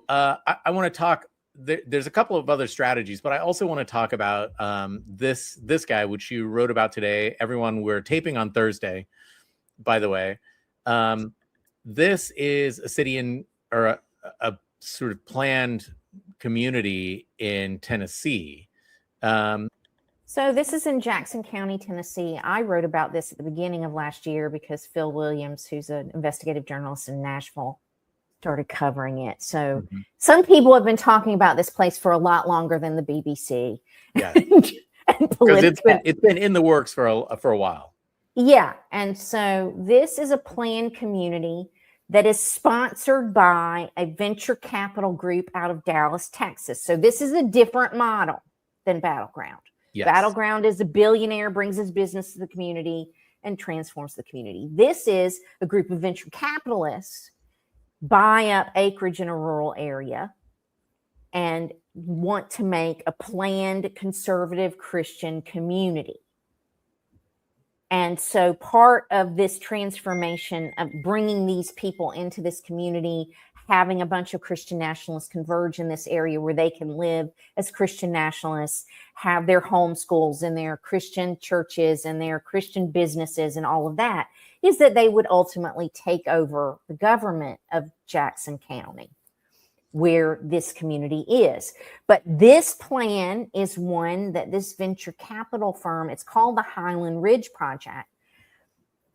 I want to talk. There's a couple of other strategies, but I also want to talk about this guy, which you wrote about today. Everyone, we're taping on Thursday, by the way. This is a city a sort of planned community in Tennessee. So this is in Jackson County, Tennessee. I wrote about this at the beginning of last year because Phil Williams, who's an investigative journalist in Nashville, started covering it. So some people have been talking about this place for a lot longer than the BBC. Yeah, because it's been in the works for a while. Yeah, and so this is a planned community that is sponsored by a venture capital group out of Dallas, Texas. So this is a different model than Battleground. Yes. Battleground is a billionaire, brings his business to the community and transforms the community. This is a group of venture capitalists buy up acreage in a rural area and want to make a planned conservative Christian community. And so part of this transformation of bringing these people into this community, having a bunch of Christian nationalists converge in this area where they can live as Christian nationalists, have their homeschools and their Christian churches and their Christian businesses and all of that, is that they would ultimately take over the government of Jackson County, where this community is. But this plan is one that this venture capital firm, it's called the Highland Ridge Project.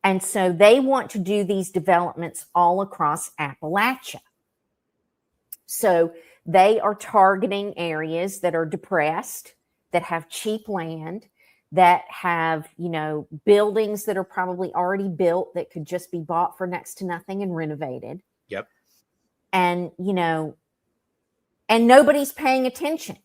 And so they want to do these developments all across Appalachia. So they are targeting areas that are depressed, that have cheap land, that have, buildings that are probably already built that could just be bought for next to nothing and renovated. Yep. And, and nobody's paying attention.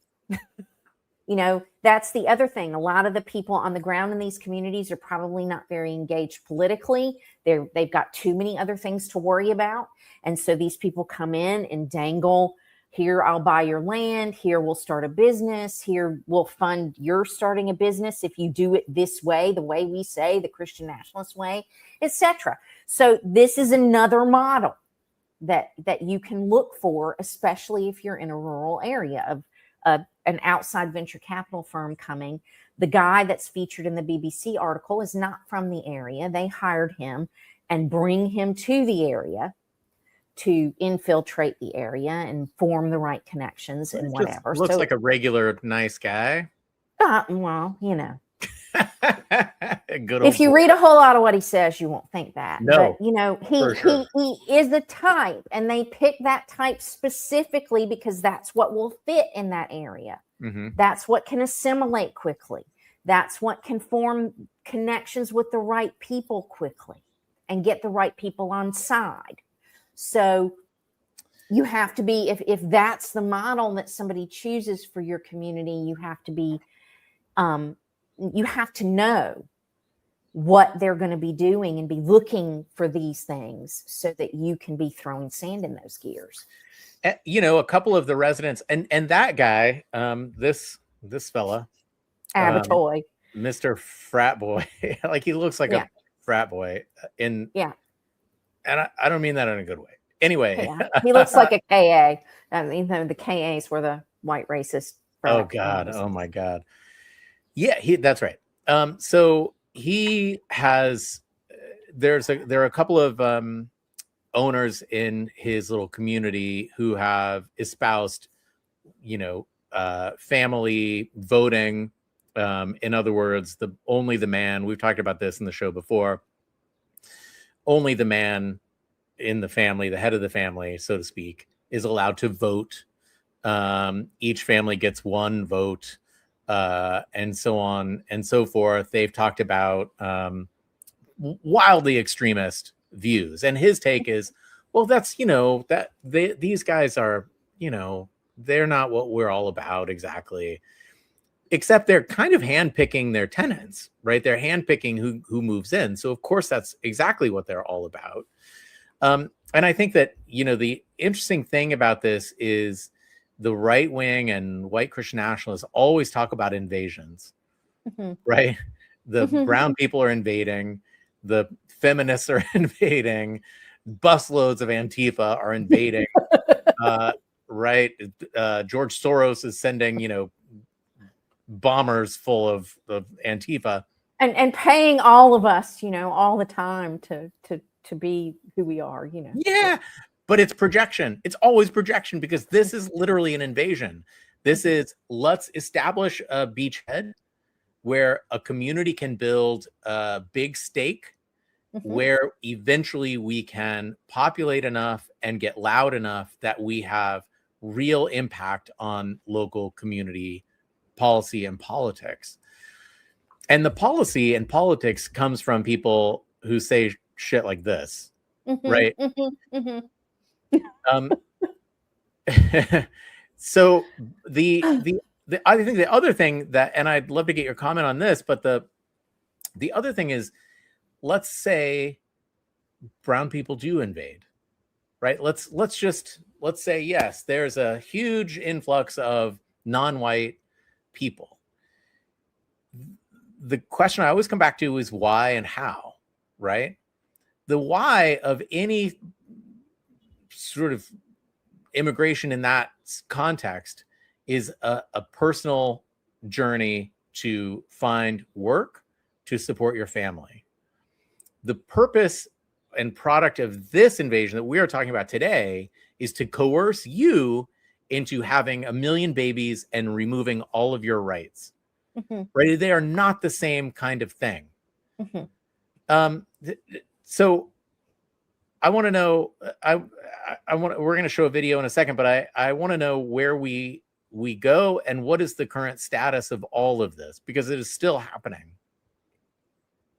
That's the other thing. A lot of the people on the ground in these communities are probably not very engaged politically. They've got too many other things to worry about. And so these people come in and dangle, here, I'll buy your land. Here, we'll start a business. Here, we'll fund your starting a business if you do it this way, the way we say, the Christian nationalist way, etc. So this is another model that you can look for, especially if you're in a rural area of an outside venture capital firm coming. The guy that's featured in the BBC article is not from the area. They hired him and bring him to the area to infiltrate the area and form the right connections and whatever. Looks like a regular nice guy. Well, If you read a whole lot of what he says, you won't think that. No, but, he is the type, and they pick that type specifically because that's what will fit in that area. Mm-hmm. That's what can assimilate quickly. That's what can form connections with the right people quickly and get the right people on side. So you have to be, if that's the model that somebody chooses for your community, you have to be, you have to know what they're going to be doing and be looking for these things so that you can be throwing sand in those gears. A couple of the residents and that guy, this fella, Abatoy, Mr. Frat Boy, like he looks like a frat boy and I don't mean that in a good way. Anyway, he looks like a KA. I mean, the KAs were the white racist. Oh God! Oh my God! Yeah, that's right. So he has. There are a couple of owners in his little community who have espoused, family voting. In other words, only the man. We've talked about this in the show before. Only the man in the family, the head of the family, so to speak, is allowed to vote. Each family gets one vote, and so on and so forth. They've talked about wildly extremist views, and his take is, well, that's these guys are they're not what we're all about exactly. Except they're kind of handpicking their tenants, right? They're handpicking who moves in. So of course that's exactly what they're all about. And I think that, the interesting thing about this is the right wing and white Christian nationalists always talk about invasions, right? The brown people are invading, the feminists are invading, busloads of Antifa are invading. Right. George Soros is sending, bombers full of Antifa. And paying all of us, all the time to be who we are, Yeah. But it's projection. It's always projection, because this is literally an invasion. This is, let's establish a beachhead where a community can build a big stake, where eventually we can populate enough and get loud enough that we have real impact on local community policy and politics. And the policy and politics comes from people who say shit like this, right? So I think the other thing that, and I'd love to get your comment on this, but the other thing is, let's say brown people do invade, right? Let's say, yes, there's a huge influx of non-white people. The question I always come back to is why and how, right? The why of any sort of immigration in that context is a personal journey to find work, to support your family. The purpose and product of this invasion that we are talking about today is to coerce you into having 1 million babies and removing all of your rights. Right? They are not the same kind of thing. So I want to know, we're going to show a video in a second, but I want to know where we go and what is the current status of all of this, because it is still happening.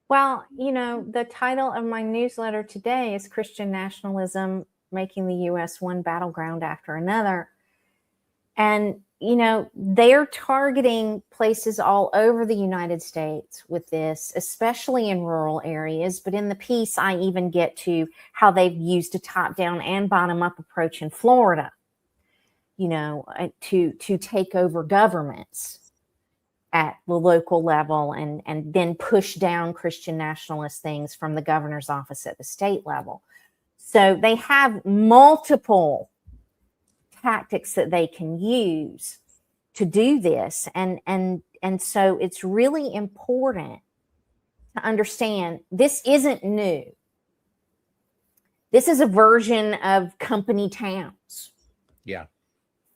Well, the title of my newsletter today is Christian Nationalism, Making the U.S. One Battleground After Another. And, they're targeting places all over the United States with this, especially in rural areas. But in the piece, I even get to how they've used a top-down and bottom-up approach in Florida, to take over governments at the local level and then push down Christian nationalist things from the governor's office at the state level. So they have multiple tactics that they can use to do this. And so it's really important to understand this isn't new. This is a version of company towns. Yeah.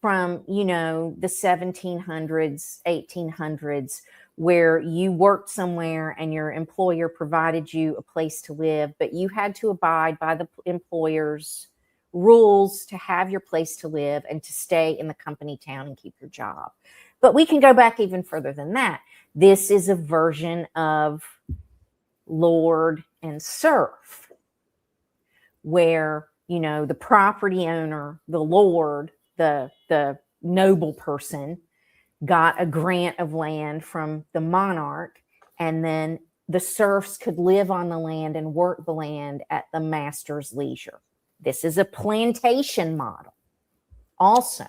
From, the 1700s, 1800s, where you worked somewhere and your employer provided you a place to live, but you had to abide by the employer's rules to have your place to live and to stay in the company town and keep your job. But we can go back even further than that. This is a version of lord and serf, where, the property owner, the lord, the noble person got a grant of land from the monarch, and then the serfs could live on the land and work the land at the master's leisure. This is a plantation model also,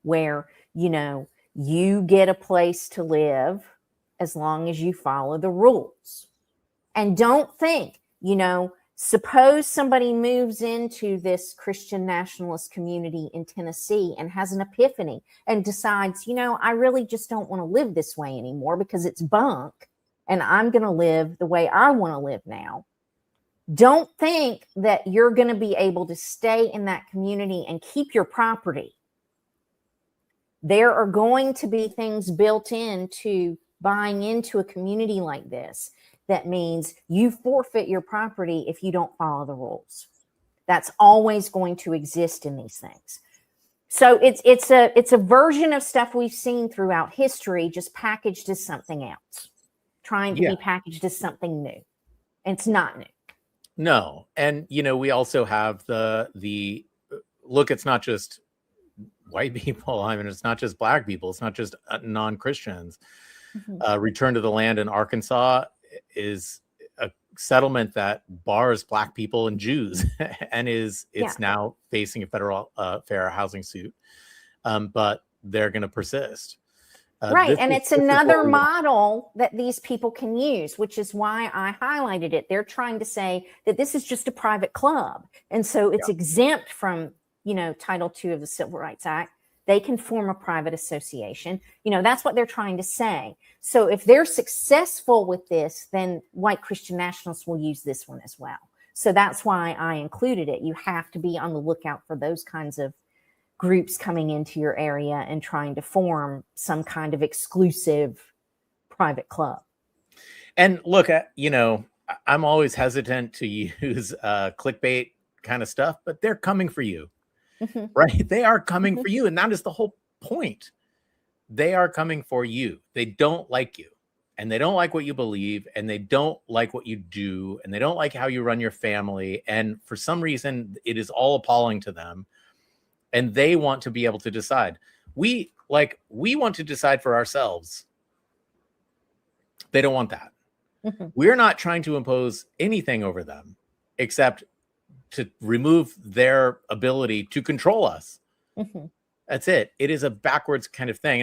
where, you get a place to live as long as you follow the rules. And don't think, suppose somebody moves into this Christian nationalist community in Tennessee and has an epiphany and decides, I really just don't want to live this way anymore because it's bunk and I'm going to live the way I want to live now. Don't think that you're going to be able to stay in that community and keep your property. There are going to be things built into buying into a community like this. That means you forfeit your property if you don't follow the rules. That's always going to exist in these things. So it's a version of stuff we've seen throughout history, just packaged as something else, trying to be packaged as something new. And it's not new. No. And, we also have the look, it's not just white people. I mean, it's not just black people. It's not just non-Christians. Return to the Land in Arkansas is a settlement that bars black people and Jews and it's now facing a federal fair housing suit. But they're going to persist. Right. And it's another model model that these people can use, which is why I highlighted it. They're trying to say that this is just a private club. And so it's exempt from, Title II of the Civil Rights Act. They can form a private association. That's what they're trying to say. So if they're successful with this, then white Christian nationalists will use this one as well. So that's why I included it. You have to be on the lookout for those kinds of groups coming into your area and trying to form some kind of exclusive private club. And look, I'm always hesitant to use clickbait kind of stuff, but they're coming for you, right? They are coming for you. And that is the whole point. They are coming for you. They don't like you, and they don't like what you believe, and they don't like what you do, and they don't like how you run your family. And for some reason, it is all appalling to them. And they want to be able to decide. We want to decide for ourselves. They don't want that. We're not trying to impose anything over them except to remove their ability to control us. That's it. It is a backwards kind of thing.